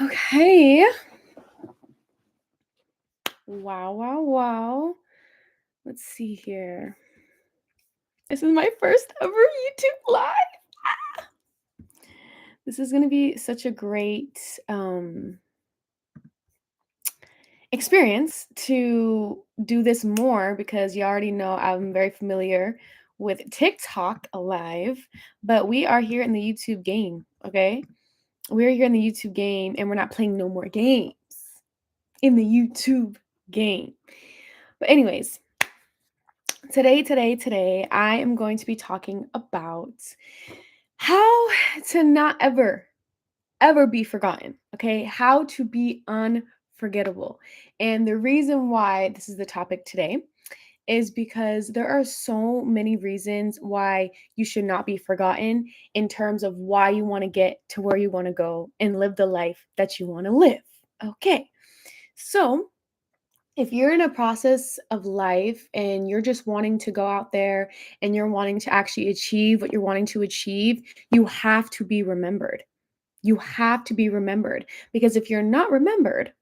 Okay. Wow, wow, wow. Let's see here. This is my first ever YouTube live. Ah! This is going to be such a great experience to do this more because you already know I'm very familiar with TikTok live, but we are here in the YouTube game, okay? We're here in the YouTube game and we're not playing no more games in the YouTube game. But anyways, today, I am going to be talking about how to not ever be forgotten, okay? How to be unforgettable. And the reason why this is the topic today is because there are so many reasons why you should not be forgotten in terms of why you want to get to where you want to go and live the life that you want to live. Okay. So, if you're in a process of life and you're just wanting to go out there and you're wanting to actually achieve what you're wanting to achieve, you have to be remembered. You have to be remembered because if you're not remembered,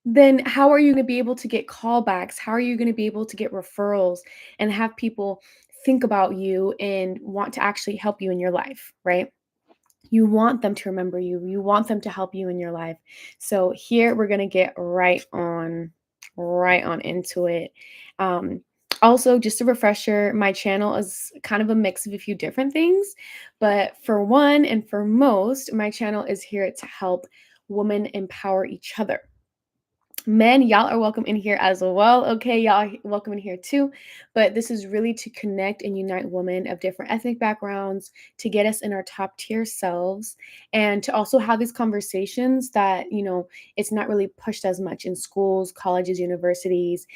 then how are you going to be able to get callbacks? How are you going to be able to get referrals and have people think about you and want to actually help you in your life, right? You want them to remember you. You want them to help you in your life. So here we're going to get right on into it. Um, Also, just a refresher, my channel is kind of a mix of a few different things. But for one and for most, my channel is here to help women empower each other. Men, y'all are welcome in here as well. Okay, y'all are welcome in here too. But this is really to connect and unite women of different ethnic backgrounds to get us in our top tier selves and to also have these conversations that, it's not really pushed as much in schools, colleges, universities,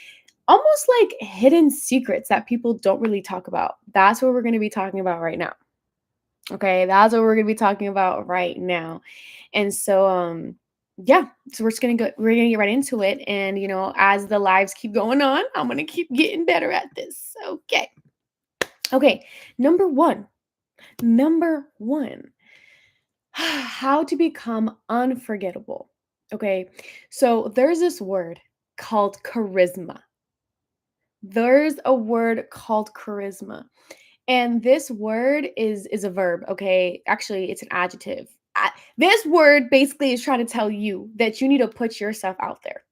almost like hidden secrets that people don't really talk about. That's what we're going to be talking about right now. Okay, that's what we're going to be talking about right now. And so yeah, so we're gonna get right into it. And as the lives keep going on, I'm gonna keep getting better at this. Okay, number one. Number one, how to become unforgettable. Okay, so there's this word called charisma. There's a word called charisma. And this word is a verb, okay? Actually, it's an adjective. This word basically is trying to tell you that you need to put yourself out there.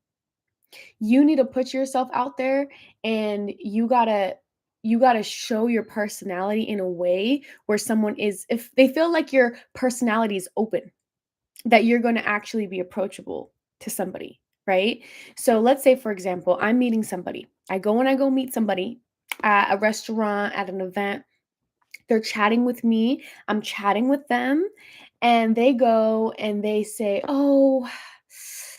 You need to put yourself out there and you got to show your personality in a way where someone is if they feel like your personality is open, that you're going to actually be approachable to somebody, right? So let's say for example, I'm meeting somebody. I go meet somebody at a restaurant, at an event. They're chatting with me, I'm chatting with them, and they go and they say, "Oh,"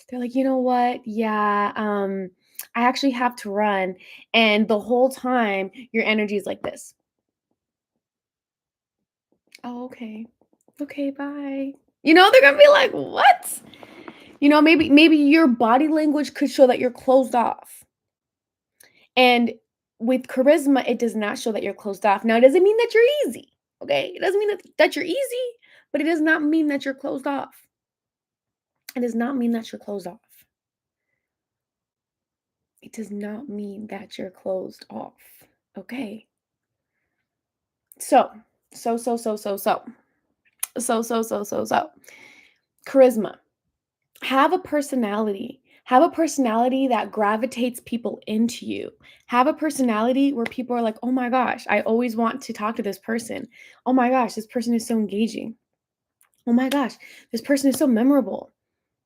they're like, "You know what? Yeah, I actually have to run." And the whole time your energy is like this. "Oh, okay. Okay, bye." They're going to be like, "What?" Maybe your body language could show that you're closed off. And with charisma, it does not show that you're closed off. Now, it doesn't mean that you're easy, okay? It doesn't mean that you're easy, but it does not mean that you're closed off. It does not mean that you're closed off. It does not mean that you're closed off, okay? So, so, so, so, so, so, so, so, so, so, so, charisma. Have a personality. Have a personality that gravitates people into you. Have a personality where people are like, oh my gosh, I always want to talk to this person. Oh my gosh, this person is so engaging. Oh my gosh, this person is so memorable.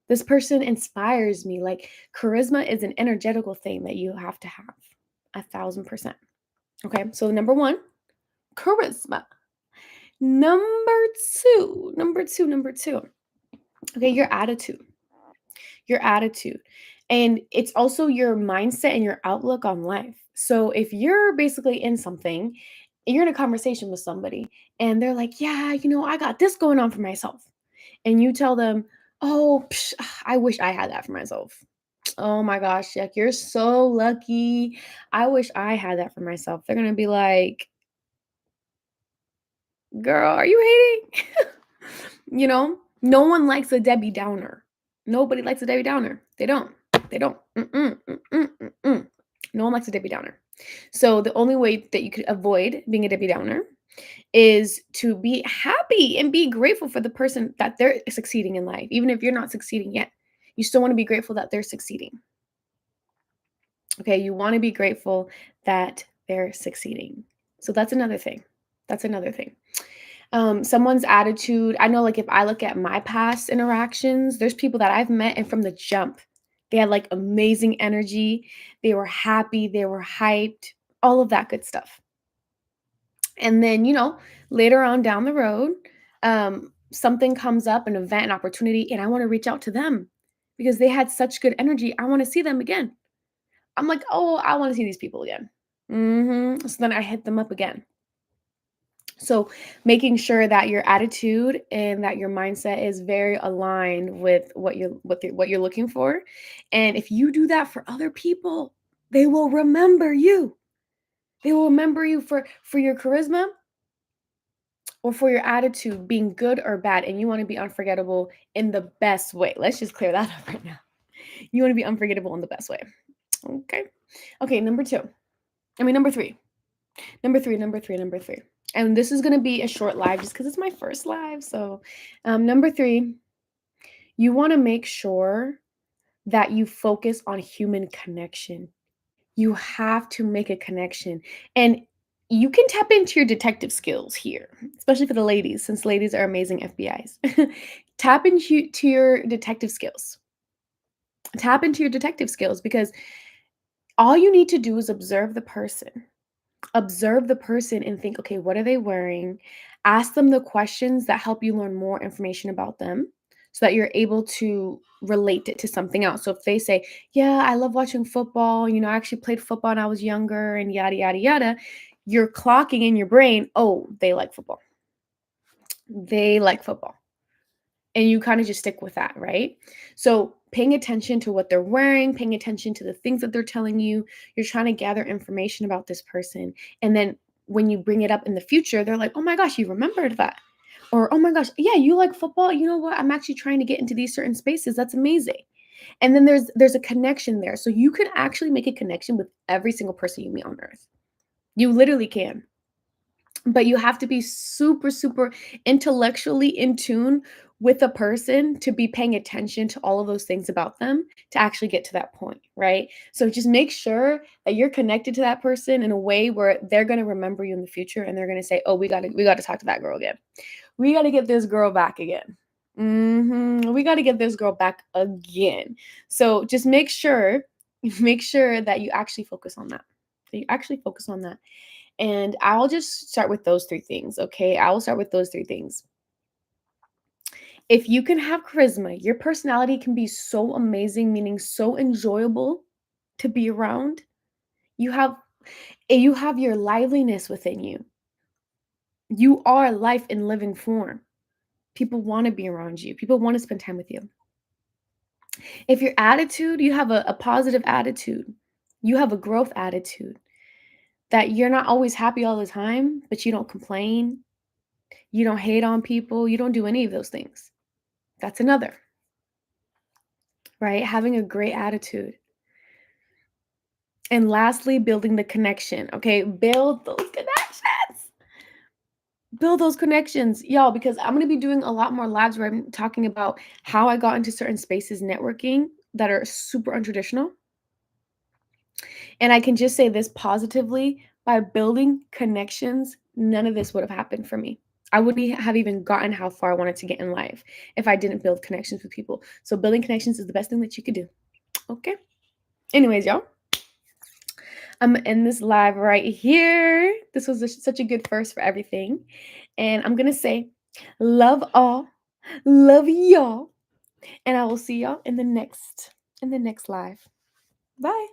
This person inspires me. Like charisma is an energetical thing that you have to have 1,000%. Okay, so number one, charisma. Number two. Okay, your attitude. Your attitude. And it's also your mindset and your outlook on life. So if you're basically in something, you're in a conversation with somebody and they're like, yeah, I got this going on for myself. And you tell them, oh, I wish I had that for myself. Oh my gosh, Jack, you're so lucky. I wish I had that for myself. They're going to be like, girl, are you hating? you know? No one likes a Debbie Downer. Nobody likes a Debbie Downer. They don't. They don't. Mm-mm, mm-mm, mm-mm. No one likes a Debbie Downer. So the only way that you could avoid being a Debbie Downer is to be happy and be grateful for the person that they're succeeding in life. Even if you're not succeeding yet, you still want to be grateful that they're succeeding. Okay, you want to be grateful that they're succeeding. So that's another thing. That's another thing. Someone's attitude, I know, like, if I look at my past interactions, there's people that I've met and from the jump, they had like amazing energy. They were happy, they were hyped, all of that good stuff. And then, later on down the road, something comes up, an event, an opportunity, and I want to reach out to them because they had such good energy. I want to see them again. I'm like, oh, I want to see these people again. So then I hit them up again. So making sure that your attitude and that your mindset is very aligned with what you're looking for. And if you do that for other people, they will remember you. They will remember you for your charisma or for your attitude being good or bad, and you want to be unforgettable in the best way. Let's just clear that up right now. You want to be unforgettable in the best way. Okay. Okay, number 2. I mean number 3. Number 3. And this is going to be a short live just because it's my first live. So, number 3, you want to make sure that you focus on human connection. You have to make a connection. And you can tap into your detective skills here, especially for the ladies, since ladies are amazing FBIs. Tap into your detective skills. Tap into your detective skills because all you need to do is observe the person. Observe the person and think, okay, what are they wearing? Ask them the questions that help you learn more information about them so that you're able to relate it to something else. So if they say, yeah, I love watching football, I actually played football when I was younger and yada, yada, yada, you're clocking in your brain, oh, they like football. They like football. And you kind of just stick with that, right? So paying attention to what they're wearing, paying attention to the things that they're telling you, you're trying to gather information about this person. And then when you bring it up in the future, they're like, oh my gosh, you remembered that. Or, oh my gosh, yeah, you like football. You know what? I'm actually trying to get into these certain spaces. That's amazing. And then there's a connection there. So you can actually make a connection with every single person you meet on earth. You literally can. But you have to be super, super intellectually in tune with a person to be paying attention to all of those things about them to actually get to that point, right? So just make sure that you're connected to that person in a way where they're going to remember you in the future and they're going to say, "Oh, we got to talk to that girl again. We got to get this girl back again. We got to get this girl back again." So just make sure that you actually focus on that. That you actually focus on that. And I'll just start with those 3 things, okay? I will start with those 3 things. If you can have charisma, your personality can be so amazing, meaning so enjoyable to be around. You have your liveliness within you. You are life in living form. People want to be around you. People want to spend time with you. If your attitude, you have a positive attitude. You have a growth attitude that you're not always happy all the time, but you don't complain. You don't hate on people. You don't do any of those things. That's another, right? Having a great attitude. And lastly, building the connection. Okay, build those connections. Build those connections, y'all, because I'm going to be doing a lot more lives where I'm talking about how I got into certain spaces networking that are super untraditional. And I can just say this positively, by building connections, none of this would have happened for me. I wouldn't have even gotten how far I wanted to get in life if I didn't build connections with people. So building connections is the best thing that you could do. Okay. Anyways, y'all, I'm in this live right here. This was such a good first for everything. And I'm going to say, love all, love y'all. And I will see y'all in the next live. Bye.